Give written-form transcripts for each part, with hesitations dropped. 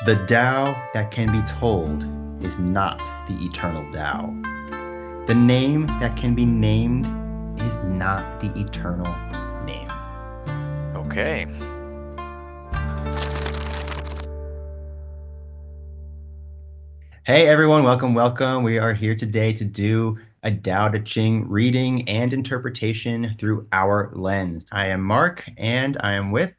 The Tao that can be told is not the eternal Tao. The name that can be named is not the eternal name. Okay. Hey everyone, welcome, welcome. We are here today to do a Tao Te Ching reading and interpretation through our lens. I am Mark and I am with.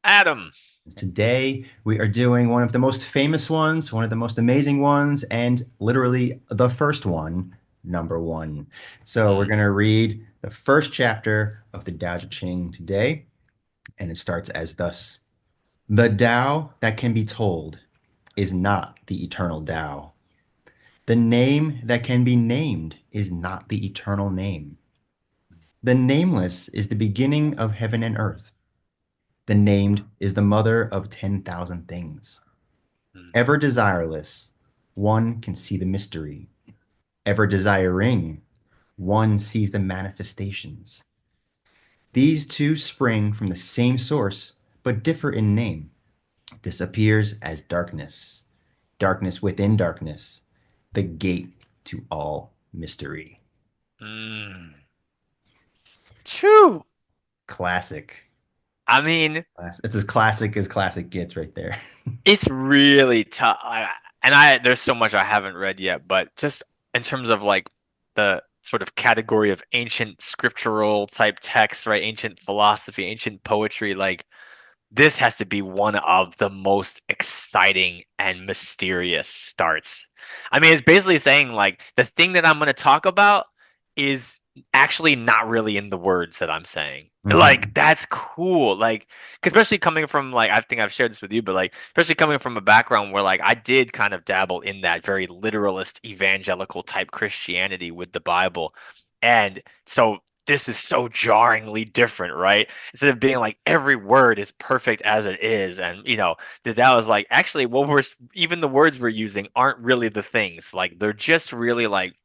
Adam. Today, we are doing one of the most famous ones, one of the most amazing ones, and literally the first one, number one. So, we're Mm. going to read the first chapter of the Tao Te Ching today, and it starts as thus. The Tao that can be told is not the eternal Tao. The name that can be named is not the eternal name. The nameless is the beginning of heaven and earth. The named is the mother of 10,000 things. Mm. Ever desireless, one can see the mystery. Ever desiring, one sees the manifestations. These two spring from the same source, but differ in name. This appears as darkness, darkness within darkness, the gate to all mystery. Mm. Choo. Classic. I mean, It's as classic gets right there. it's really tough. There's so much I haven't read yet, but just in terms of like the sort of category of ancient scriptural type texts, right? Ancient philosophy, ancient poetry, like this has to be one of the most exciting and mysterious starts. I mean, it's basically saying like the thing that I'm going to talk about is actually not really in the words that I'm saying. Like Mhm. that's cool. Like, 'cause especially coming from like I think I've shared this with you, but like especially coming from a background where like I did kind of dabble in that very literalist evangelical type Christianity with the Bible. And so this is so jarringly different, right? Instead of being like every word is perfect as it is, and that was like actually what we're even the words we're using aren't really the things. Like they're just really like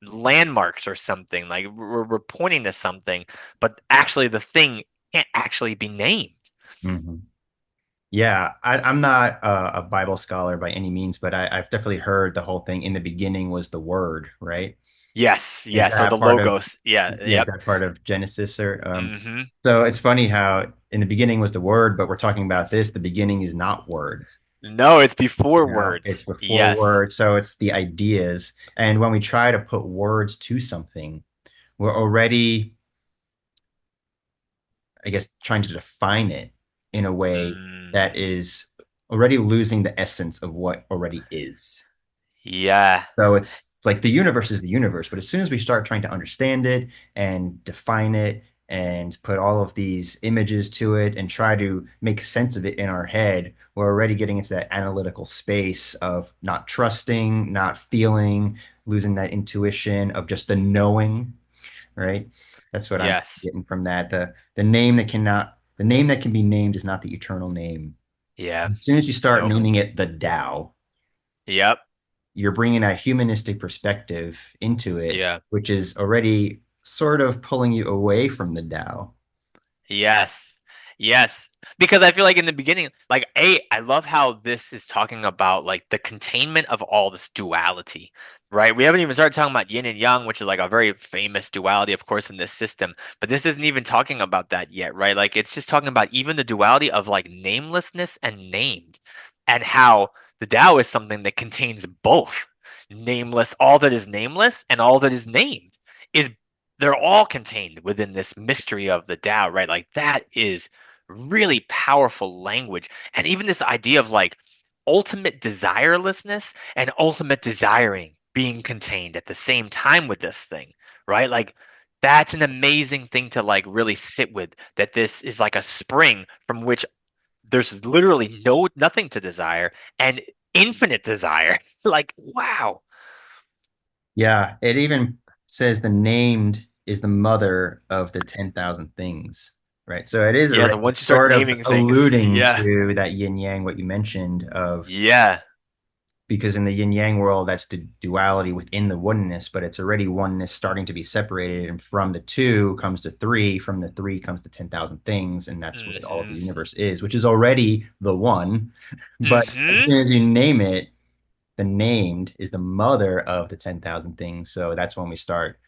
landmarks or something. Like we're pointing to something, but actually the thing can't actually be named. Mhm. Yeah, I'm not a Bible scholar by any means, but I've definitely heard the whole thing. In the beginning was the word, right? Yes, Is yes, or the that part of, logos. Yeah, yeah, is yep. that part of Genesis or Hmm. so it's funny how in the beginning was the word, but we're talking about this. The beginning is not words, No, it's before it's words. before Yes. words. So it's the ideas. And when we try to put words to something, we're already, I guess, trying to define it in a way that Mm, is already losing the essence of what already is. yeah. So it's like the universe is the universe, but as soon as we start trying to understand it and define it and put all of these images to it and try to make sense of it in our head, we're already getting into that analytical space of not trusting, not feeling, losing that intuition of just the knowing, right? That's what I'm Yes. getting from that. The name that can be named is not the eternal name. Yeah. As soon as you start Nope. naming it the Tao, Yep. you're bringing a humanistic perspective into it, Yeah. which is already sort of pulling you away from the Tao. Yes. Yes. Because I feel like in the beginning, like I love how this is talking about like the containment of all this duality, right? We haven't even started talking about yin and yang, which is like a very famous duality, of course, in this system. But this isn't even talking about that yet, right? Like it's just talking about even the duality of like namelessness and named, and how the Tao is something that contains both nameless, all that is nameless and all that is named is they're all contained within this mystery of the Tao, right? Like that is really powerful language. And even this idea of like ultimate desirelessness and ultimate desiring being contained at the same time with this thing, right? Like that's an amazing thing to like really sit with, that this is like a spring from which there's literally nothing to desire and infinite desire. Like, wow. Yeah, it even says the named is the mother of the 10,000 things, right? So it is Yeah, the already once you start sort of naming things. alluding Yeah. to that yin yang, what you mentioned of Yeah. because in the yin yang world, that's the duality within the oneness, but it's already oneness starting to be separated. And from the two comes the three, from the three comes the 10,000 things. And that's what all of the Hmm. universe is, which is already the one. But as Hmm. soon as you name it, the named is the mother of the 10,000 things. So that's when we start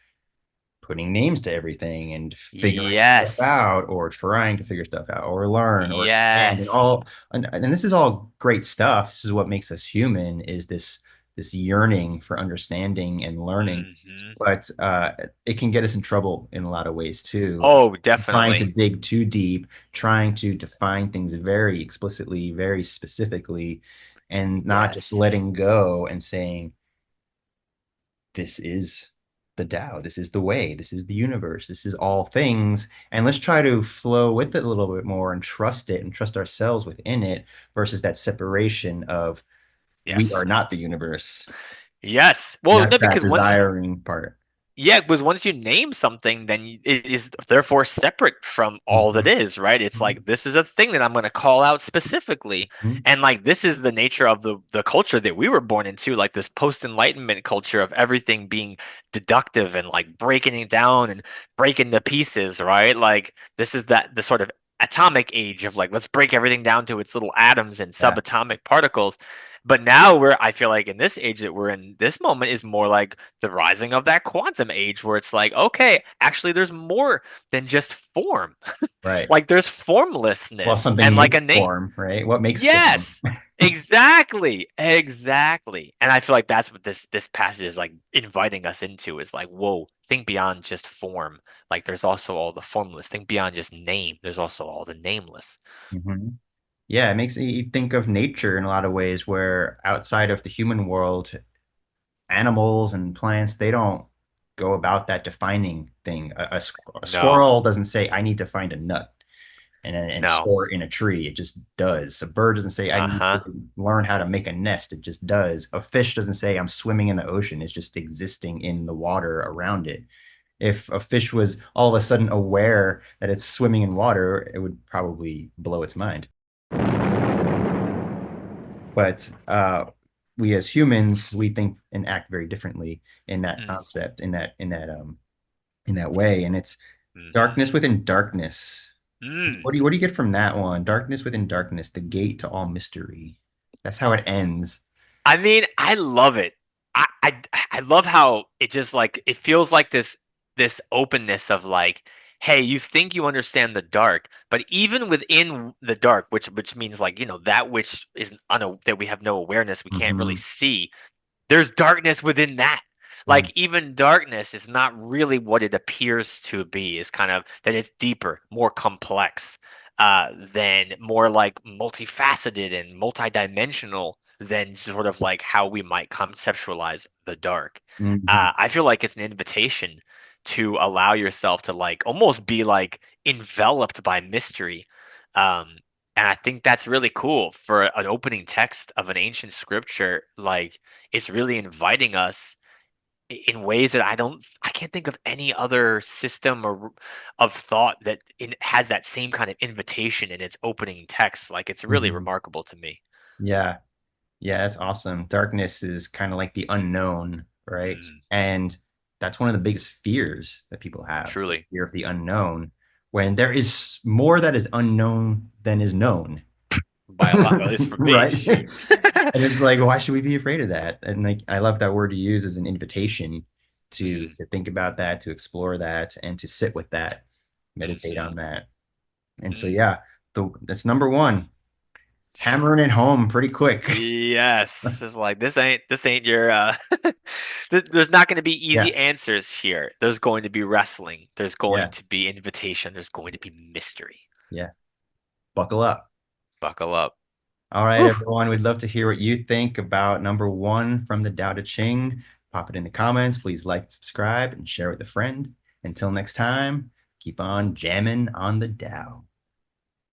putting names to everything and figuring stuff Yes. out or trying to figure stuff out or learn or expand and Yes. all and this is all great stuff. This is what makes us human is this yearning for understanding and learning. Hmm. But it can get us in trouble in a lot of ways too. Oh, Trying to definitely. dig too deep, trying to define things very explicitly, very specifically, and not just Yes. letting go and saying, this is the Tao, this is the way, this is the universe, this is all things. And let's try to flow with it a little bit more and trust it and trust ourselves within it versus that separation of we Yes. are not the universe. Yes. And Well, that's no, that because once desiring part. yeah, because once you name something, then it is therefore separate from all that Mhm. is, right? It's like this is a thing that I'm going to call out specifically, Mhm. and like this is the nature of the culture that we were born into, like this post-enlightenment culture of everything being deductive and like breaking it down and breaking to pieces, right? Like this is that the sort of atomic age of like let's break everything down to its little atoms and Yeah, subatomic particles. But now I feel like in this age that we're in, this moment is more like the rising of that quantum age where it's like, okay, actually there's more than just form. right. Like there's Well, formlessness something and like a makes name. form, right? What makes form? Yes. Exactly. Exactly. And I feel like that's what this passage is like inviting us into is like, whoa, think beyond just form. Like there's also all the formless. Think beyond just name. There's also all the nameless. Mhm. Yeah, it makes me think of nature in a lot of ways where outside of the human world, animals and plants, they don't go about that defining thing. A No. squirrel doesn't say, I need to find a nut and No. store it in a tree. It just does. A bird doesn't say, I need to Uh-huh. learn how to make a nest. It just does. A fish doesn't say, I'm swimming in the ocean. It's just existing in the water around it. If a fish was all of a sudden aware that it's swimming in water, it would probably blow its mind. But we as humans, we think and act very differently in that Mm. concept, in that way. And it's Hmm. darkness within darkness. Mm. What do you get from that one? Darkness within darkness, the gate to all mystery. That's how it ends. I mean, I love it. I love how it just like it feels like this openness of like, hey, you think you understand the dark, but even within the dark, which means like, that which is that we have no awareness, we can't really Hmm. see, there's darkness within that. Like even darkness is not really what it appears to be. Is kind of that it's deeper, more complex, than more like multifaceted and multidimensional than sort of like how we might conceptualize the dark. Hmm. I feel like it's an invitation to allow yourself to like almost be like enveloped by mystery. Um, and I think that's really cool for an opening text of an ancient scripture. Like it's really inviting us in ways that I can't think of any other system or of thought that has that same kind of invitation in its opening text. Like it's really Hmm. remarkable to me. Yeah. Yeah, that's awesome. Darkness is kind of like the unknown, right? Mm, And that's one of the biggest fears that people have, the truly, fear of the unknown, when there is more that is unknown than is known. by a lot, at least for me, Right? shoot. And it's like, why should we be afraid of that? And like, I love that word you use as an invitation Mm, to think about that, to explore that, and to sit with that, meditate hmm. on that. And so, Mm. yeah, that's number one, hammering it home pretty quick. Yes, it's like this ain't your there's not going to be Yeah, easy answers here. There's going to be wrestling. There's going yeah, to be invitation. There's going to be mystery. yeah. Buckle up. Buckle up. All right, Whew. everyone. We'd love to hear what you think about number one from the Tao Te Ching. Pop it in the comments. Please like, subscribe, and share with a friend. Until next time, keep on jamming on the Tao.